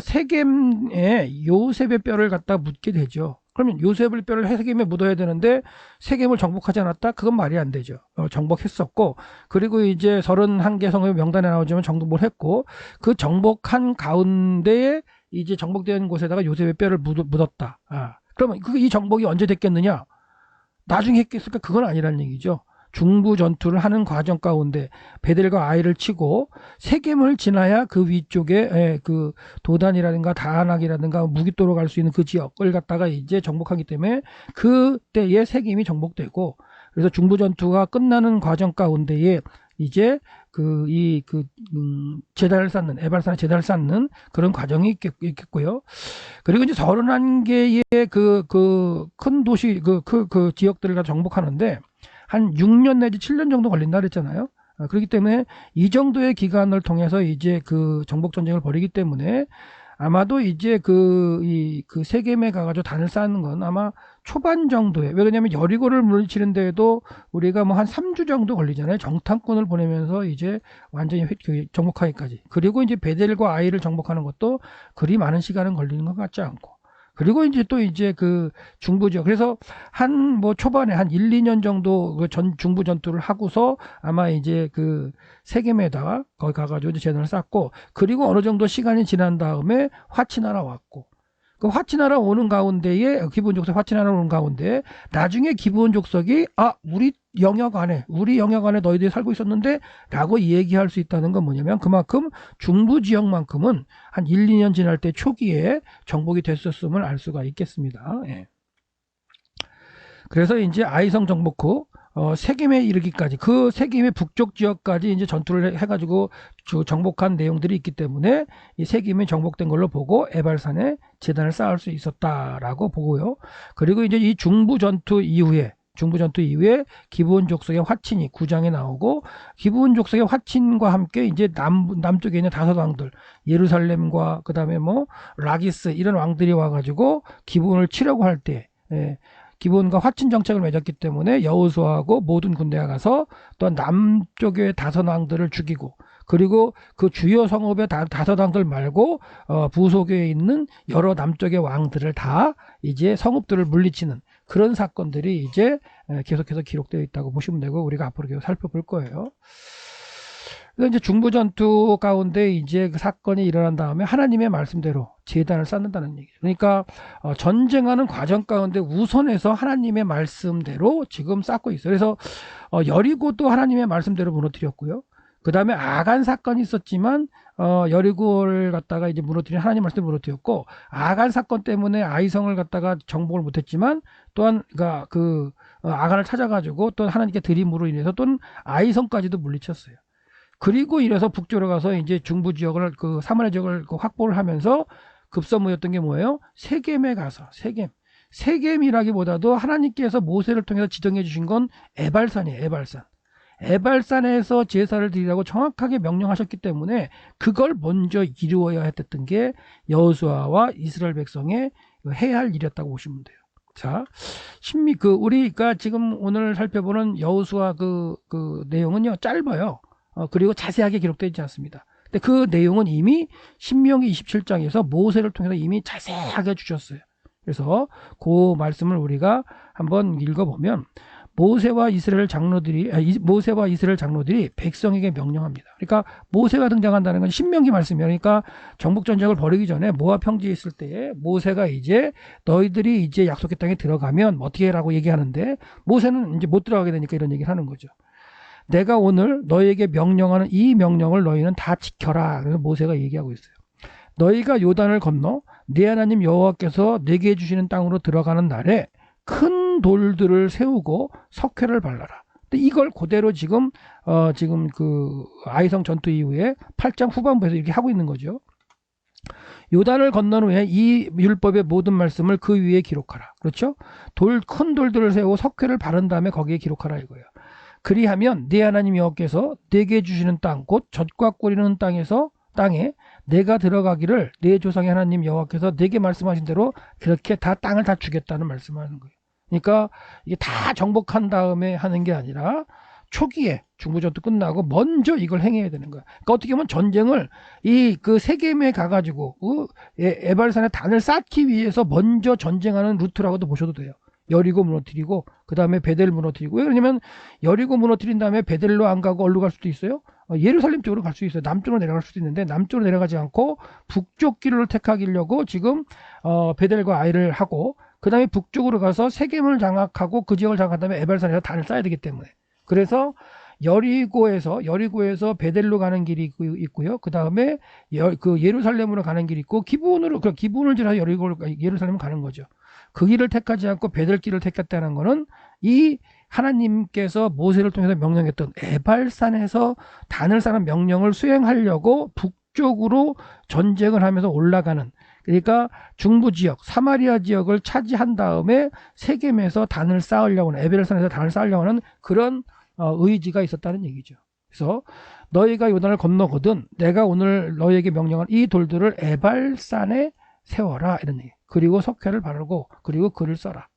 세겜에 요셉의 뼈를 갖다 묻게 되죠. 그러면 요셉의 뼈를 세겜에 묻어야 되는데 세겜을 정복하지 않았다? 그건 말이 안 되죠. 정복했었고, 그리고 이제 31개 성읍의 명단에 나오지만 정복을 했고, 그 정복한 가운데에 이제 정복된 곳에다가 요셉의 뼈를 묻었다. 그러면 이 정복이 언제 됐겠느냐? 나중에 했겠을까? 그건 아니라는 얘기죠. 중부 전투를 하는 과정 가운데 베델과 아이를 치고 세겜을 지나야 그 위쪽에 그 도단이라든가 다낙이라든가 무깃도로 갈 수 있는 그 지역을 갖다가 이제 정복하기 때문에 그때에 세겜이 정복되고, 그래서 중부 전투가 끝나는 과정 가운데에 이제 제단을 쌓는, 에발산에 제단을 쌓는 그런 과정이 있겠고요. 그리고 이제 31개의 큰 도시, 그 지역들을 정복하는데 한 6년 내지 7년 정도 걸린다 그랬잖아요. 그렇기 때문에 이 정도의 기간을 통해서 이제 그 정복 전쟁을 벌이기 때문에 아마도 이제 그 세겜에 가가지고 단을 쌓는 건 아마 초반 정도에, 왜냐면 여리고를 물리치는 데에도 우리가 뭐 한 3주 정도 걸리잖아요. 정탐꾼을 보내면서 이제 완전히 정복하기까지. 그리고 이제 베델과 아이를 정복하는 것도 그리 많은 시간은 걸리는 것 같지 않고. 그리고 이제 또 이제 그 중부 지역, 그래서 한 뭐 초반에 한 1, 2년 정도 그 중부 전투를 하고서 아마 이제 그 세겜에다가 거기 가가지고 이제 제단을 쌓고, 그리고 어느 정도 시간이 지난 다음에 화친하러 왔고, 그 화친하러 오는 가운데에 기브온 족속 화친하러 오는 가운데 나중에 기브온 족속이 우리 영역 안에 너희들이 살고 있었는데 라고 얘기할 수 있다는 건 뭐냐면 그만큼 중부 지역만큼은 한 1, 2년 지날 때 초기에 정복이 됐었음을 알 수가 있겠습니다. 예. 그래서 이제 아이성 정복 후 세겜에 이르기까지, 그 세겜의 북쪽 지역까지 이제 전투를 해가지고 정복한 내용들이 있기 때문에 이 세겜이 정복된 걸로 보고 에발산에 제단을 쌓을 수 있었다라고 보고요. 그리고 이제 이 중부 전투 이후에 기브온 족속의 화친이 9장에 나오고, 기브온 족속의 화친과 함께 이제 남쪽에 있는 다섯 왕들, 예루살렘과 그 다음에 뭐 라기스 이런 왕들이 와가지고 기브온을 치려고 할 때, 기브온과 화친 정책을 맺었기 때문에 여호수아하고 모든 군대가 가서 또한 남쪽의 다섯 왕들을 죽이고, 그리고 그 주요 성읍의 다섯 왕들 말고 부속에 있는 여러 남쪽의 왕들을 다 이제 성읍들을 물리치는 그런 사건들이 이제 계속해서 기록되어 있다고 보시면 되고, 우리가 앞으로 계속 살펴볼 거예요. 그래서 이제 중부 전투 가운데 이제 그 사건이 일어난 다음에 하나님의 말씀대로 제단을 쌓는다는 얘기죠. 그러니까 전쟁하는 과정 가운데 우선해서 하나님의 말씀대로 지금 쌓고 있어요. 그래서 여리고도 하나님의 말씀대로 무너뜨렸고요. 그 다음에 아간 사건이 있었지만 여리고를 갖다가 이제 무너뜨린 하나님 말씀을 무너뜨렸고, 아간 사건 때문에 아이성을 갖다가 정복을 못했지만 또한 아간을 찾아가지고 또 하나님께 드림으로 인해서 또는 아이성까지도 물리쳤어요. 그리고 이래서 북쪽으로 가서 이제 중부 지역을 사마리아 지역을 확보를 하면서 급선무였던 게 뭐예요? 세겜에 가서 세겜이라기보다도 하나님께서 모세를 통해서 지정해 주신 건 에발산이에요. 에발산에서 제사를 드리라고 정확하게 명령하셨기 때문에 그걸 먼저 이루어야 했던 게 여호수아와 이스라엘 백성의 해야 할 일이었다고 보시면 돼요. 자, 우리가 지금 오늘 살펴보는 여호수아 그 내용은요 짧아요. 그리고 자세하게 기록되어 있지 않습니다. 근데 그 내용은 이미 신명기 27장에서 모세를 통해서 이미 자세하게 주셨어요. 그래서 그 말씀을 우리가 한번 읽어보면, 모세와 이스라엘 장로들이 백성에게 명령합니다. 그러니까 모세가 등장한다는 건 신명기 말씀이에요. 그러니까 정복 전쟁을 벌이기 전에 모압 평지에 있을 때에 모세가 이제 너희들이 이제 약속의 땅에 들어가면 어떻게 해라고 얘기하는데 모세는 이제 못 들어가게 되니까 이런 얘기를 하는 거죠. 내가 오늘 너희에게 명령하는 이 명령을 너희는 다 지켜라. 그래서 모세가 얘기하고 있어요. 너희가 요단을 건너 네 하나님 여호와께서 내게 해주시는 땅으로 들어가는 날에 큰 돌들을 세우고 석회를 발라라. 근데 이걸 그대로 지금 그 아이성 전투 이후에 8장 후반부에서 이렇게 하고 있는 거죠. 요단을 건넌 후에 이 율법의 모든 말씀을 그 위에 기록하라. 그렇죠? 큰 돌들을 세우고 석회를 바른 다음에 거기에 기록하라 이거예요. 그리하면 네 하나님 여호와께서 내게 주시는 땅 곧 젖과 꿀이는 땅에 내가 들어가기를 내 조상의 하나님 여호와께서 내게 말씀하신 대로 그렇게 다 땅을 다 주겠다는 말씀을 하는 거예요. 그러니까 이게 다 정복한 다음에 하는 게 아니라 초기에 중부전투 끝나고 먼저 이걸 행해야 되는 거야. 그러니까 어떻게 보면 전쟁을 그 세겜에 가가지고 에발산에 단을 쌓기 위해서 먼저 전쟁하는 루트라고도 보셔도 돼요. 여리고 무너뜨리고 그 다음에 베델 무너뜨리고. 왜냐면 여리고 무너뜨린 다음에 베델로 안 가고 어디로 갈 수도 있어요? 예루살렘 쪽으로 갈 수 있어요. 남쪽으로 내려갈 수도 있는데 남쪽으로 내려가지 않고 북쪽 길을 택하기려고 지금 베델과 아이를 하고 그 다음에 북쪽으로 가서 세겜을 장악하고 그 지역을 장악한 다음에 에발산에서 단을 쌓아야 되기 때문에. 그래서 여리고에서 베델로 가는 길이 있고요. 그 다음에 예루살렘으로 가는 길이 있고 기브온을 지나서 예루살렘을 가는 거죠. 그 길을 택하지 않고 베델 길을 택했다는 것은 이 하나님께서 모세를 통해서 명령했던 에발산에서 단을 쌓는 명령을 수행하려고 북쪽으로 전쟁을 하면서 올라가는, 그러니까 중부 지역 사마리아 지역을 차지한 다음에 세겜에서 단을 쌓으려고 하는, 에발산에서 단을 쌓으려고 하는 그런 의지가 있었다는 얘기죠. 그래서 너희가 요단을 건너거든 내가 오늘 너희에게 명령한 이 돌들을 에발산에 세워라 이런 얘기. 그리고 석회를 바르고 그리고 글을 써라.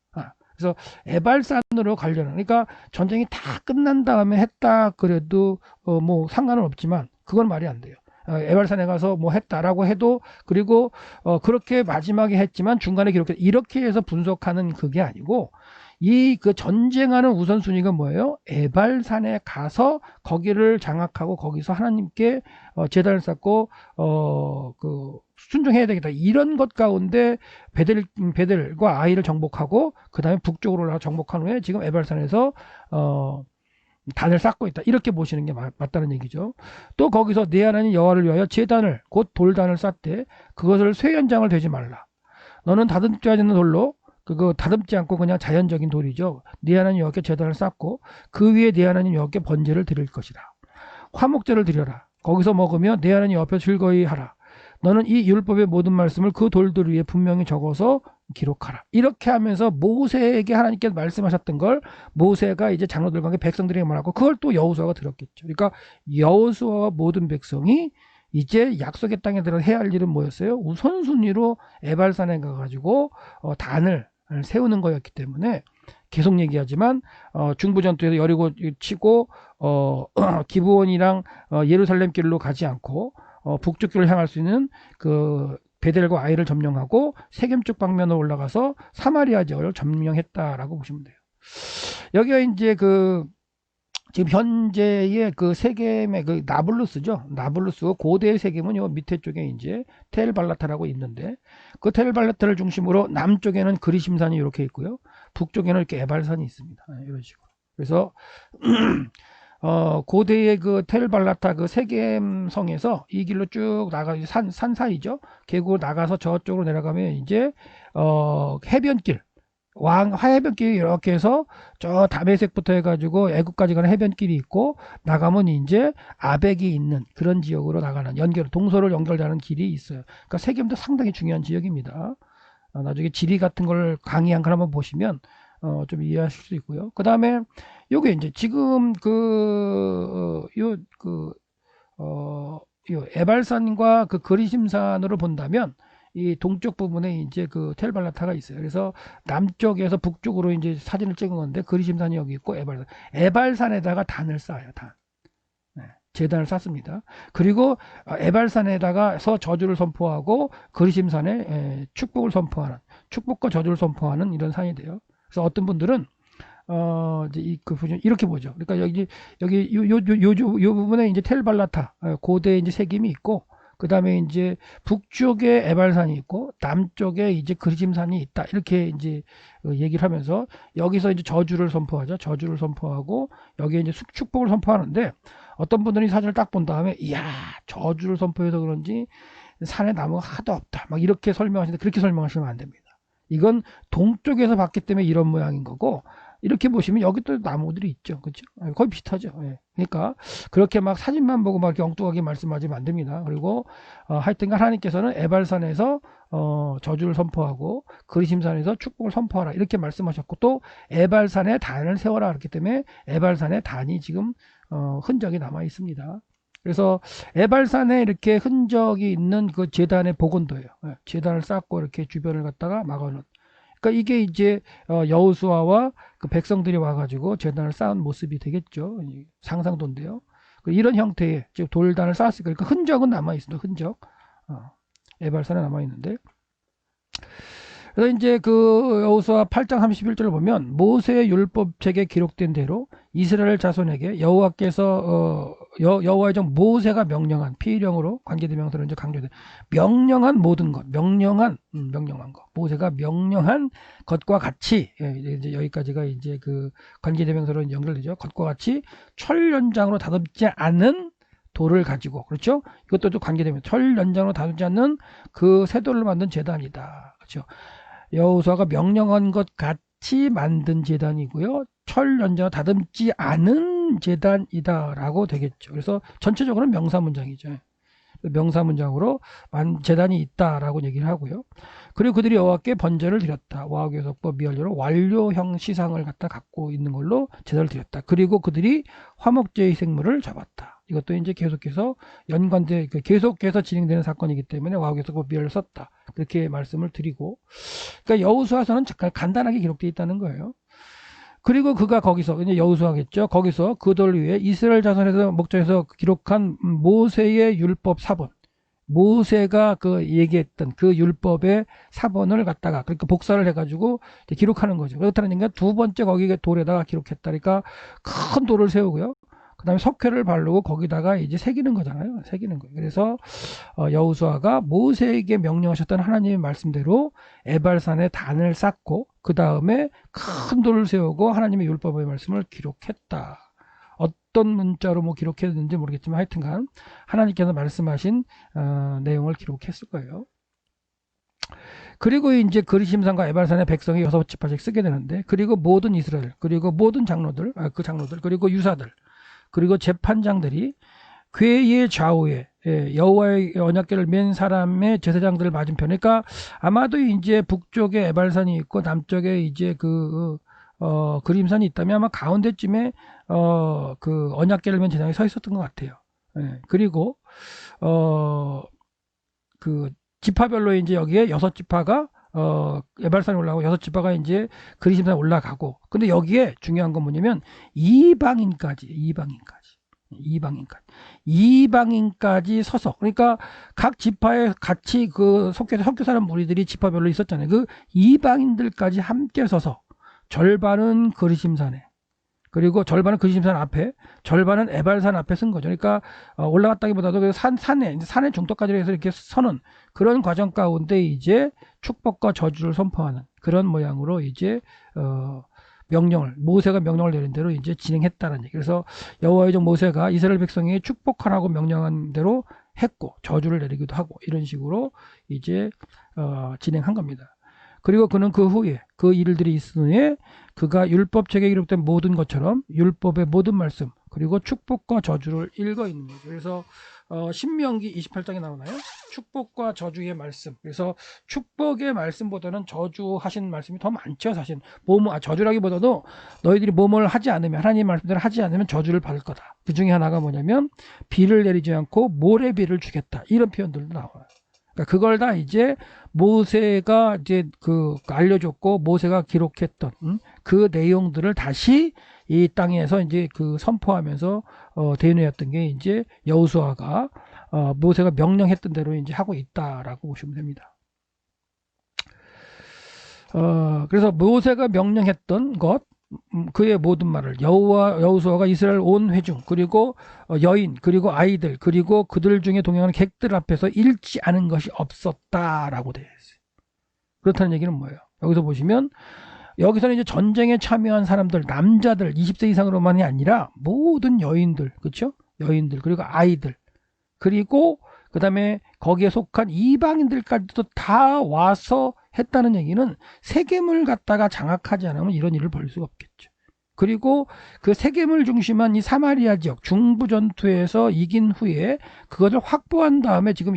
그래서 에발산으로 가려는, 그러니까 전쟁이 다 끝난 다음에 했다 그래도 뭐 상관은 없지만 그건 말이 안 돼요. 에발산에 가서 뭐 했다라고 해도, 그리고 그렇게 마지막에 했지만 중간에 기록해 이렇게 해서 분석하는 그게 아니고, 그 전쟁하는 우선순위가 뭐예요? 에발산에 가서 거기를 장악하고 거기서 하나님께 제단을 쌓고 순종해야 되겠다, 이런 것 가운데 베델과 아이를 정복하고 그 다음에 북쪽으로 올라가 정복한 후에 지금 에발산에서 단을 쌓고 있다, 이렇게 보시는 게 맞다는 얘기죠. 또 거기서 네 하나님 여호와를 위하여 제단을 곧 돌단을 쌓되 그것을 쇠연장을 되지 말라. 너는 다듬지 않는 돌로, 그거 다듬지 않고 그냥 자연적인 돌이죠. 네 하나님 여호와께 제단을 쌓고 그 위에 네 하나님 여호와께 번제를 드릴 것이라. 화목제를 드려라. 거기서 먹으며 네 하나님 여호와께 즐거이 하라. 너는 이 율법의 모든 말씀을 그 돌들 위에 분명히 적어서 기록하라. 이렇게 하면서 모세에게 하나님께서 말씀하셨던 걸 모세가 이제 장로들과 함께 백성들에게 말하고, 그걸 또 여호수아가 들었겠죠. 그러니까 여호수아와 모든 백성이 이제 약속의 땅에 들어 해야 할 일은 뭐였어요? 우선순위로 에발산에 가가지고 단을 세우는 거였기 때문에, 계속 얘기하지만 중부전투에서 여리고 치고 기브온이랑 예루살렘 길로 가지 않고 북쪽 길을 향할 수 있는 그 베델과 아이를 점령하고 세겜 쪽 방면으로 올라가서 사마리아 지역을 점령했다라고 보시면 돼요. 여기가 이제 지금 현재의 그 세겜의 그 나블루스죠. 나블루스 고대 세겜은 요 밑에 쪽에 이제 텔발라타라고 있는데, 그 텔발라타를 중심으로 남쪽에는 그리심산이 이렇게 있고요. 북쪽에는 이렇게 에발산이 있습니다. 이런 식으로. 그래서 고대의 그 텔발라타 그 세겜성에서 이 길로 쭉 나가, 산 사이죠. 계곡으로 나가서 저쪽으로 내려가면 이제 해변길, 해변길이 이렇게 해서 저 다메섹부터 해가지고 애국까지 가는 해변길이 있고, 나가면 이제 아벡이 있는 그런 지역으로 나가는 동서를 연결하는 길이 있어요. 그러니까 세겜도 상당히 중요한 지역입니다. 나중에 지리 같은 걸 강의 걸 한번 보시면 좀 이해하실 수 있고요. 그 다음에 요게 이제 지금 에발산과 그 그리심산으로 본다면 이 동쪽 부분에 이제 그 텔발라타가 있어요. 그래서 남쪽에서 북쪽으로 이제 사진을 찍은 건데, 그리심산이 여기 있고 에발산에다가 단을 쌓아요. 단. 네, 제단을 쌓습니다. 그리고 에발산에다가서 저주를 선포하고 그리심산에 축복과 저주를 선포하는 이런 산이 돼요. 그래서 어떤 분들은 이제 이렇게 보죠. 그러니까 여기 요 부분에 이제 텔발라타, 고대 이제 색임이 있고, 그 다음에 이제 북쪽에 에발산이 있고, 남쪽에 이제 그리심산이 있다. 이렇게 이제 얘기를 하면서, 여기서 이제 저주를 선포하죠. 저주를 선포하고, 여기에 이제 축복을 선포하는데, 어떤 분들이 사진을 딱 본 다음에, 이야, 저주를 선포해서 그런지, 산에 나무가 하도 없다. 막 이렇게 설명하시는데, 그렇게 설명하시면 안 됩니다. 이건 동쪽에서 봤기 때문에 이런 모양인 거고, 이렇게 보시면 여기 또 나무들이 있죠. 그렇죠? 거의 비슷하죠. 예. 그러니까 그렇게 막 사진만 보고 막 이렇게 엉뚱하게 말씀하시면 안 됩니다. 그리고 하여튼 하나님께서는 에발산에서 저주를 선포하고 그리심산에서 축복을 선포하라 이렇게 말씀하셨고, 또 에발산에 단을 세워라 그렇기 때문에 에발산에 단이 지금 흔적이 남아 있습니다. 그래서 에발산에 이렇게 흔적이 있는 그 제단의 복원도예요. 예. 제단을 쌓고 이렇게 주변을 갖다가 막아놓은. 그러니까 이게 이제 여호수아와 그 백성들이 와가지고 제단을 쌓은 모습이 되겠죠. 상상도인데요. 이런 형태의 즉 돌단을 쌓았으니까 그러니까 흔적은 남아 있습니다. 흔적. 에발산에 남아 있는데. 그래서 이제 그 여호수아 8장 31절을 보면 모세의 율법책에 기록된 대로 이스라엘 자손에게 여호와께서 여호와의 종 모세가 명령한 피령으로 관계대명사로 이제 강조돼 명령한 모든 것, 명령한 것, 모세가 명령한 것과 같이 이제 여기까지가 이제 그 관계대명사로 연결되죠. 것과 같이 철 연장으로 다듬지 않은 돌을 가지고, 그렇죠? 이것도 또 관계되면 철 연장으로 다듬지 않는 그 쇠돌을 만든 제단이다. 그렇죠? 여호수아가 명령한 것 같이 만든 제단이고요. 철 연장으로 다듬지 않은 제단이다라고 되겠죠. 그래서 전체적으로는 명사문장이죠. 명사문장으로 제단이 있다라고 얘기를 하고요. 그리고 그들이 여호와께 번제를 드렸다. 와하교섭법 미열료로 완료형 시상을 갖고 있는 걸로 제단을 드렸다. 그리고 그들이 화목제의 생물을 잡았다. 이것도 이제 계속해서 계속해서 진행되는 사건이기 때문에 와하교섭법 미열료를 썼다. 그렇게 말씀을 드리고, 그러니까 여호수아서는 잠깐 간단하게 기록되어 있다는 거예요. 그리고 그가 거기서 이제 여호수아겠죠. 거기서 그들 위에 이스라엘 자손에서 목전에서 기록한 모세의 율법 사본, 모세가 그 얘기했던 그 율법의 사본을 갖다가 그러니까 복사를 해가지고 기록하는 거죠. 그렇다는 얘기가 두 번째 거기 돌에다가 기록했다. 그러니까 큰 돌을 세우고요. 그 다음에 석회를 바르고 거기다가 이제 새기는 거잖아요. 새기는 거예요. 그래서 여호수아가 모세에게 명령하셨던 하나님의 말씀대로 에발산에 단을 쌓고 그 다음에 큰 돌을 세우고 하나님의 율법의 말씀을 기록했다. 어떤 문자로 뭐 기록했는지 모르겠지만 하여튼간 하나님께서 말씀하신 내용을 기록했을 거예요. 그리고 이제 그리심산과 에발산의 백성이 6지파씩 쓰게 되는데, 그리고 모든 이스라엘, 그리고 모든 장로들, 그리고 유사들, 그리고 재판장들이 궤의 좌우에 여호와의 언약궤를 맨 사람의 제사장들을 맞은편, 그러니까 아마도 이제 북쪽에 에발산이 있고 남쪽에 이제 그림산이 있다면 아마 가운데쯤에 그 언약궤를 맨 제사장이 서 있었던 것 같아요. 그리고 그 지파별로 이제 여기에 6지파가 에발산에 올라가고 6지파가 이제 그리심산에 올라가고, 근데 여기에 중요한 건 뭐냐면 이방인까지 서서, 그러니까 각 지파에 같이 그 속교 사람 무리들이 지파별로 있었잖아요. 그 이방인들까지 함께 서서 절반은 그리심산에, 그리고 절반은 그리심산 앞에, 절반은 에발산 앞에 쓴 거죠. 그러니까 올라갔다기보다도 산의 중턱까지 해서 이렇게 서는 그런 과정 가운데 이제 축복과 저주를 선포하는 그런 모양으로 이제 모세가 명령을 내린 대로 이제 진행했다는 얘기. 그래서 여호와의 종 모세가 이스라엘 백성이 축복하라고 명령한 대로 했고 저주를 내리기도 하고 이런 식으로 이제 진행한 겁니다. 그리고 그는 그 후에 그 일들이 있은 후에 그가 율법책에 기록된 모든 것처럼 율법의 모든 말씀 그리고 축복과 저주를 읽어 있는 거죠. 그래서 신명기 28장에 나오나요? 축복과 저주의 말씀. 그래서 축복의 말씀보다는 저주하신 말씀이 더 많죠. 사실 저주라기보다도 너희들이 뭐뭘 하지 않으면, 하나님 말씀대로 하지 않으면 저주를 받을 거다. 그 중에 하나가 뭐냐면 비를 내리지 않고 모래비를 주겠다. 이런 표현들도 나와요. 그러니까 그걸 다 이제 모세가 이제 알려줬고 모세가 기록했던 그 내용들을 다시 이 땅에서 이제 선포하면서 대뇌했던 게 이제 여호수아가 모세가 명령했던 대로 이제 하고 있다라고 보시면 됩니다. 그래서 모세가 명령했던 것, 그의 모든 말을 여호수아가 이스라엘 온 회중 그리고 여인 그리고 아이들 그리고 그들 중에 동행하는 객들 앞에서 잃지 않은 것이 없었다라고 되어 있어요. 그렇다는 얘기는 뭐예요? 여기서 보시면 여기서는 이제 전쟁에 참여한 사람들, 남자들 20세 이상으로만이 아니라 모든 여인들, 그렇죠? 여인들 그리고 아이들 그리고 그 다음에 거기에 속한 이방인들까지도 다 와서 했다는 얘기는 세겜을 갖다가 장악하지 않으면 이런 일을 벌일 수가 없겠죠. 그리고 그 세겜을 중심한 이 사마리아 지역 중부 전투에서 이긴 후에 그것을 확보한 다음에 지금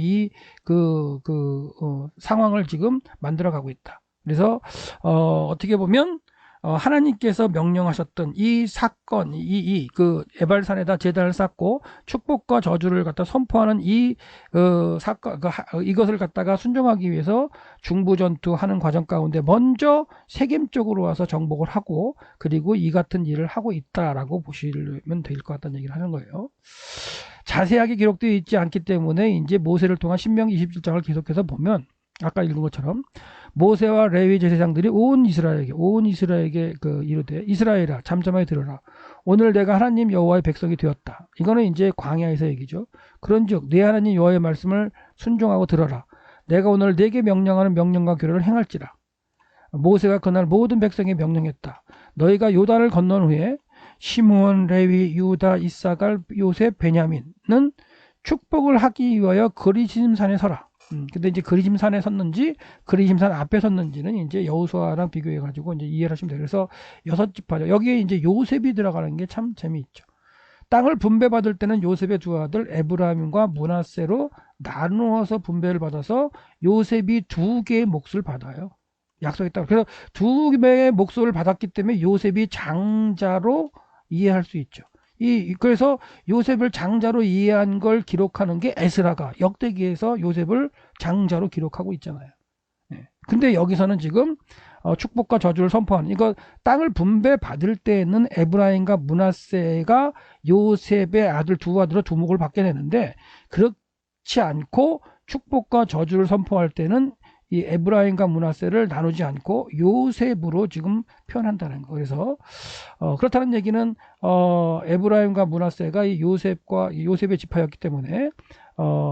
상황을 지금 만들어가고 있다. 그래서 어떻게 보면 하나님께서 명령하셨던 이 사건, 그 에발산에다 제단을 쌓고 축복과 저주를 갖다 선포하는 이 사건, 이것을 갖다가 순종하기 위해서 중부 전투하는 과정 가운데 먼저 세겜 쪽으로 와서 정복을 하고 그리고 이 같은 일을 하고 있다라고 보시면 될 것 같다는 얘기를 하는 거예요. 자세하게 기록되어 있지 않기 때문에 이제 모세를 통한 신명기 27장을 계속해서 보면 아까 읽은 것처럼 모세와 레위 제사장들이 온 이스라엘에게 이르되 이스라엘아 잠잠하게 들어라. 오늘 내가 하나님 여호와의 백성이 되었다. 이거는 이제 광야에서 얘기죠. 그런즉 네 하나님 여호와의 말씀을 순종하고 들어라. 내가 오늘 네게 명령하는 명령과 규례를 행할지라. 모세가 그날 모든 백성에 명령했다. 너희가 요단을 건넌 후에 시므온, 레위, 유다, 이사갈, 요셉, 베냐민은 축복을 하기 위하여 그리심 산에 서라. 근데 이제 그리심 산에 섰는지 그리심 산 앞에 섰는지는 이제 여호수아랑 비교해 가지고 이제 이해를 하시면 돼요. 그래서 6지파죠. 여기에 이제 요셉이 들어가는 게 참 재미있죠. 땅을 분배받을 때는 요셉의 두 아들 에브라임과 므낫세로 나누어서 분배를 받아서 요셉이 2개의 몫을 받아요. 약속했다. 그래서 2개의 몫을 받았기 때문에 요셉이 장자로 이해할 수 있죠. 그래서 요셉을 장자로 이해한 걸 기록하는 게 에스라가 역대기에서 요셉을 장자로 기록하고 있잖아요. 근데 여기서는 지금 축복과 저주를 선포하는 이거 땅을 분배받을 때는 에브라임과 므낫세가 요셉의 아들 두 아들로 두목을 받게 되는데 그렇지 않고 축복과 저주를 선포할 때는 이 에브라임과 므낫세를 나누지 않고 요셉으로 지금 표현한다는 거. 그래서 그렇다는 얘기는 에브라임과 므낫세가 이 요셉의 지파였기 때문에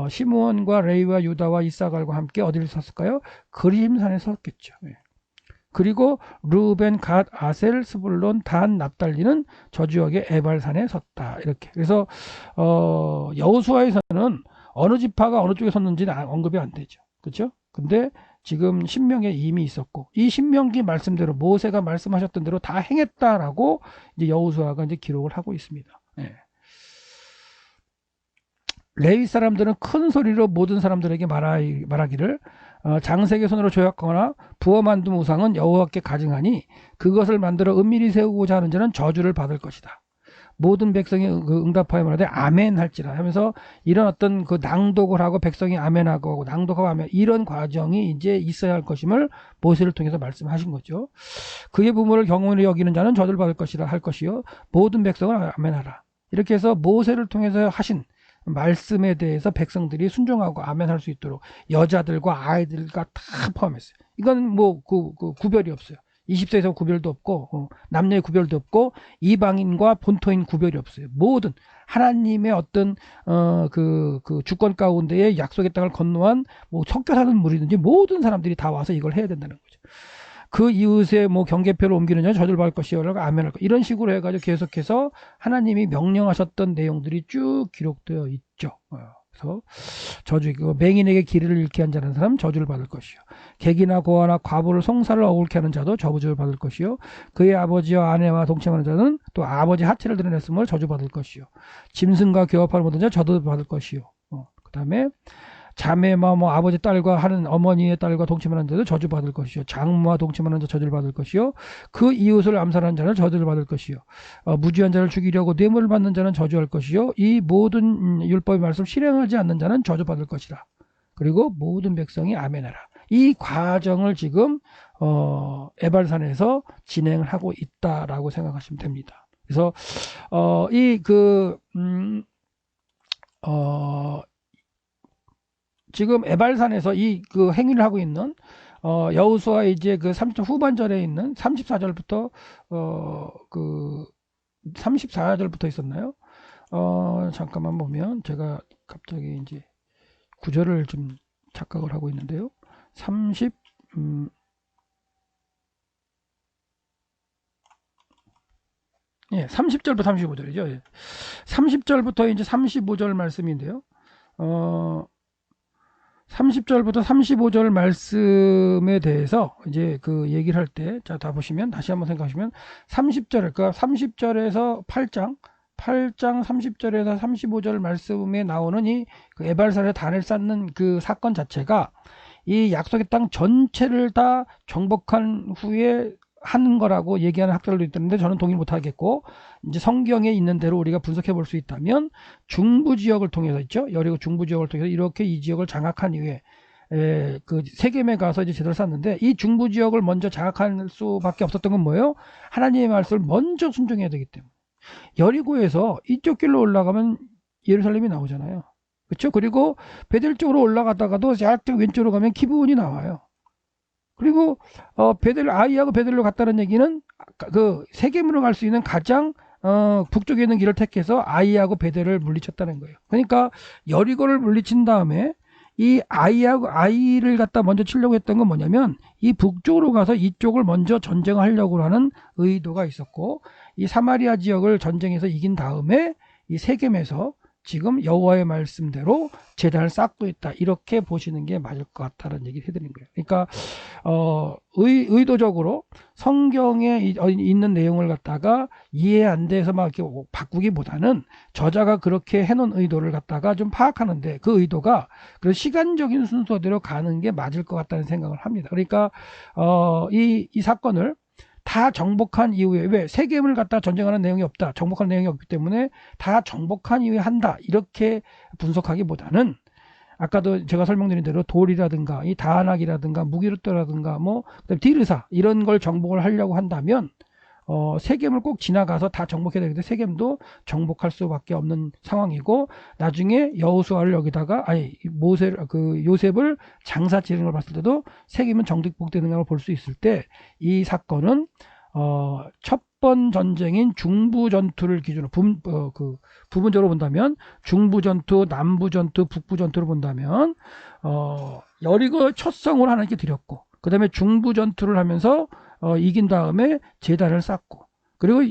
시므온과 레위와 유다와 이사갈과 함께 어디를 섰을까요? 그림산에 섰겠죠. 그리고 르벤, 갓, 아셀, 스불론, 단, 납달리는 저지역의 에발산에 섰다. 이렇게. 그래서 여호수아에서는 어느 지파가 어느 쪽에 섰는지는 언급이 안 되죠. 그렇죠? 근데 지금 신명기에 이미 있었고 이 신명기 말씀대로 모세가 말씀하셨던 대로 다 행했다라고 이제 여호수아가 이제 기록을 하고 있습니다. 레위 사람들은 큰 소리로 모든 사람들에게 말하기를 장색의 손으로 조약하거나 부어 만든 우상은 여호와께 가증하니 그것을 만들어 은밀히 세우고자 하는 자는 저주를 받을 것이다. 모든 백성이 응답하여 말하되 아멘 할지라 하면서 이런 어떤 그 낭독을 하고 백성이 아멘하고 낭독하고 아멘 이런 과정이 이제 있어야 할 것임을 모세를 통해서 말씀하신 거죠. 그의 부모를 경외히 여기는 자는 저주를 받을 것이라 할 것이요 모든 백성은 아멘하라. 이렇게 해서 모세를 통해서 하신 말씀에 대해서 백성들이 순종하고 아멘할 수 있도록 여자들과 아이들과 다 포함했어요. 이건 뭐 구별이 없어요. 20세 이상 구별도 없고 남녀의 구별도 없고 이방인과 본토인 구별이 없어요. 모든 하나님의 어떤 그 주권 가운데에 약속의 땅을 건너한 뭐 섞여 사는 무리든지 모든 사람들이 다 와서 이걸 해야 된다는 거죠. 그 이웃의 뭐 경계표를 옮기는 자는 저주를 받을 것이요라고 아멘할 것. 이런 식으로 해가지고 계속해서 하나님이 명령하셨던 내용들이 쭉 기록되어 있죠. 그래서 저주, 맹인에게 길을 잃게 한 자는 사람 저주를 받을 것이요. 객이나 고아나 과부를 송사를 어울게 하는 자도 저주를 받을 것이요. 그의 아버지와 아내와 동침하는 자는 또 아버지 하체를 드러냈음을 저주받을 것이요. 짐승과 교합하는 모든 자 저도 받을 것이요. 그 다음에 자매와 뭐 아버지 딸과 하는 어머니의 딸과 동침하는 자도 저주받을 것이요. 장모와 동침하는 자 저주를 받을 것이요. 그 이웃을 암살하는 자는 저주를 받을 것이요. 무지한 자를 죽이려고 뇌물을 받는 자는 저주할 것이요. 이 모든 율법의 말씀 실행하지 않는 자는 저주받을 것이라. 그리고 모든 백성이 아멘하라. 이 과정을 지금 에발산에서 진행을 하고 있다라고 생각하시면 됩니다. 그래서 지금 에발산에서 그 행위를 하고 있는 여호수아 이제 그 30절 후반절에 있는 34절부터 그 34절부터 있었나요? 잠깐만 보면 제가 갑자기 이제 구절을 좀 착각을 하고 있는데요. 30 예, 30절부터 35절이죠. 예. 30절부터 이제 35절 말씀인데요. 어, 30절부터 35절 말씀에 대해서 이제 그 얘기를 할 때, 자, 다 보시면, 다시 한번 생각하시면, 30절, 그러니까 30절에서 8장 30절에서 35절 말씀에 나오는 그 에발산의 단을 쌓는 그 사건 자체가 이 약속의 땅 전체를 다 정복한 후에 하는 거라고 얘기하는 학자들도 있던데 저는 동의 못 하겠고, 이제 성경에 있는 대로 우리가 분석해 볼 수 있다면 중부 지역을 통해서 있죠. 여리고 중부 지역을 통해서 이렇게 이 지역을 장악한 이후에 그 세겜에 가서 이제 제대로 쌓는데, 이 중부 지역을 먼저 장악할 수밖에 없었던 건 뭐예요? 하나님의 말씀을 먼저 순종해야 되기 때문에. 여리고에서 이쪽 길로 올라가면 예루살렘이 나오잖아요. 그렇죠? 그리고 베델 쪽으로 올라가다가도 약간 왼쪽으로 가면 기브온이 나와요. 그리고 베델, 아이하고 베델로 갔다는 얘기는 그 세겜으로 갈 수 있는 가장 북쪽에 있는 길을 택해서 아이하고 베델을 물리쳤다는 거예요. 그러니까 여리고를 물리친 다음에 이 아이를 갖다 먼저 치려고 했던 건 뭐냐면, 이 북쪽으로 가서 이쪽을 먼저 전쟁하려고 하는 의도가 있었고, 이 사마리아 지역을 전쟁에서 이긴 다음에 이 세겜에서 지금 여호와의 말씀대로 제단을 쌓고 있다, 이렇게 보시는 게 맞을 것 같다는 얘기를 해드린 거예요. 그러니까 의도적으로 성경에 있는 내용을 갖다가 이해 안 돼서 막 이렇게 바꾸기보다는 저자가 그렇게 해놓은 의도를 갖다가 좀 파악하는데, 그 의도가 그런 시간적인 순서대로 가는 게 맞을 것 같다는 생각을 합니다. 그러니까 이 사건을 다 정복한 이후에, 왜 세겜을 갖다 전쟁하는 내용이 없다, 정복한 내용이 없기 때문에 다 정복한 이후에 한다, 이렇게 분석하기보다는 아까도 제가 설명드린 대로 돌이라든가 이 다안악이라든가 무기르토라든가 뭐 그다음에 디르사, 이런 걸 정복을 하려고 한다면 세겜을 꼭 지나가서 다 정복해야 되는데 세겜도 정복할 수밖에 없는 상황이고, 나중에 여호수아를 여기다가 요셉을 장사 지르는 걸 봤을 때도 세겜은 정복되는 걸 볼 수 있을 때, 이 사건은 첫 번 전쟁인 중부 전투를 기준으로 부분적으로 본다면, 중부 전투, 남부 전투, 북부 전투를 본다면 여리고 첫 성을 하나님께 드렸고, 그 다음에 중부 전투를 하면서 이긴 다음에 제단을 쌓고, 그리고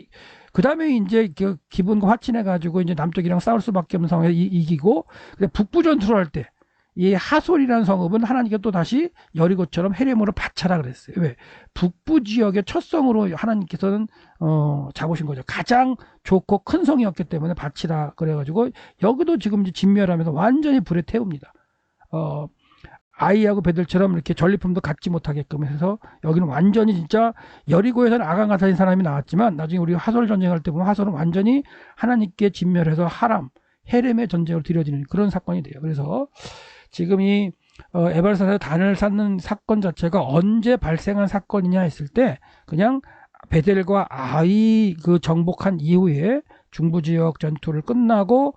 그 다음에 이제 그 기분과 화친해 가지고 이제 남쪽이랑 싸울 수밖에 없는 상황에서 이기고, 북부 전투를 할 때 이 하솔이라는 성읍은 하나님께 또 다시 여리고처럼 헤렘으로 바쳐라 그랬어요. 왜? 북부 지역의 첫 성으로 하나님께서는 잡으신 거죠. 가장 좋고 큰 성이었기 때문에 바치라 그래가지고 여기도 지금 이제 진멸하면서 완전히 불에 태웁니다. 아이하고 베들처럼 이렇게 전리품도 갖지 못하게끔 해서 여기는 완전히 진짜, 여리고에서는 아간 같은 사람이 나왔지만 나중에 우리 하솔 전쟁할 때 보면 하솔은 완전히 하나님께 진멸해서 헤렘의 전쟁으로 들여지는 그런 사건이 돼요. 그래서 지금 이 에발산에서 단을 쌓는 사건 자체가 언제 발생한 사건이냐 했을 때, 그냥 베델과 아이 그 정복한 이후에 중부 지역 전투를 끝나고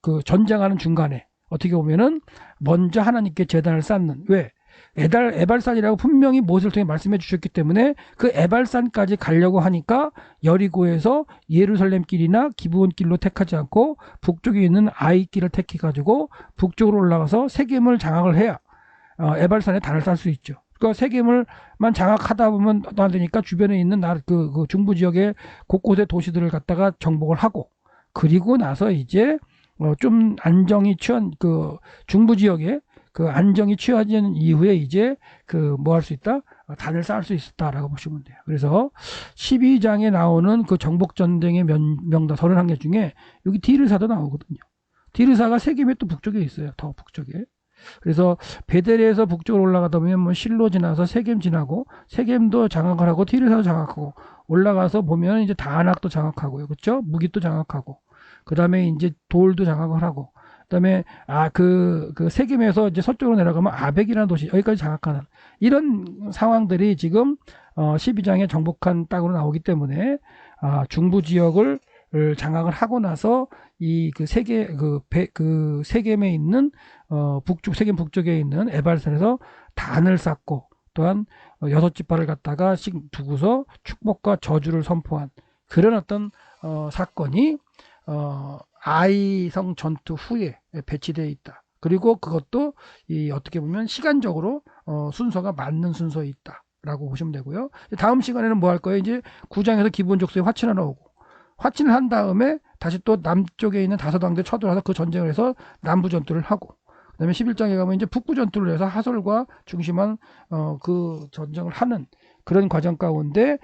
그 전쟁하는 중간에 어떻게 보면은 먼저 하나님께 제단을 쌓는, 왜? 에발산이라고 분명히 모세를 통해 말씀해 주셨기 때문에 그 에발산까지 가려고 하니까 여리고에서 예루살렘 길이나 기브온 길로 택하지 않고 북쪽에 있는 아이 길을 택해 가지고 북쪽으로 올라가서 세겜을 장악을 해야 에발산에 단을 쌓을 수 있죠. 그러니까 세겜을만 장악하다 보면 안 되니까 주변에 있는 그 중부 지역의 곳곳의 도시들을 갖다가 정복을 하고, 그리고 나서 이제 좀 안정이 취한 그 중부 지역에 그 안정이 취해진 이후에 이제 그 뭐 할 수 있다? 단을 쌓을 수 있었다라고 보시면 돼요. 그래서 12장에 나오는 그 정복전쟁의 명단 31개 중에 여기 디르사도 나오거든요. 디르사가 세겜의 또 북쪽에 있어요. 더 북쪽에. 그래서 베델에서 북쪽으로 올라가다 보면 뭐 실로 지나서 세겜 지나고, 세겜도 장악을 하고 디르사도 장악하고, 올라가서 보면 이제 다안악도 장악하고요. 그렇죠? 무기도 장악하고, 그 다음에 이제 돌도 장악을 하고, 그다음에 그 세겜에서 이제 서쪽으로 내려가면 아벡이라는 도시, 여기까지 장악하는 이런 상황들이 지금 12장에 정복한 땅으로 나오기 때문에 중부 지역을 장악을 하고 나서 이 그 세겜에 있는 세겜 북쪽에 있는 에발산에서 단을 쌓고 또한 6지파를 갖다가 두고서 축복과 저주를 선포한 그런 어떤 사건이 아이성 전투 후에 배치되어 있다. 그리고 그것도 어떻게 보면 시간적으로 순서가 맞는 순서에 있다라고 보시면 되고요. 다음 시간에는 뭐 할 거예요? 이제 9장에서 기본 족속에 화친하러 오고 화친을 한 다음에 다시 또 남쪽에 있는 다섯왕대 쳐들어와서 그 전쟁을 해서 남부 전투를 하고 그다음에 11장에 가면 이제 북부 전투를 해서 하솔과 중심한 그 전쟁을 하는 그런 과정 가운데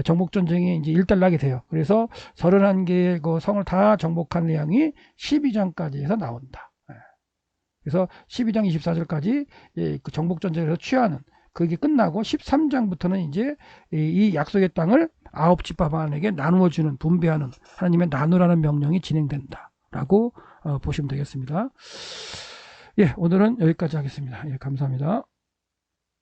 정복 전쟁이 이제 일단락이 돼요. 그래서 31개의 그 성을 다 정복한 내용이 12장까지 해서 나온다. 그래서 12장 24절까지 그 정복 전쟁에서 취하는 그게 끝나고 13장부터는 이제 이 약속의 땅을 9지파만에게 나누어 주는 분배하는 하나님의 나누라는 명령이 진행된다라고 보시면 되겠습니다. 예, 오늘은 여기까지 하겠습니다. 예, 감사합니다.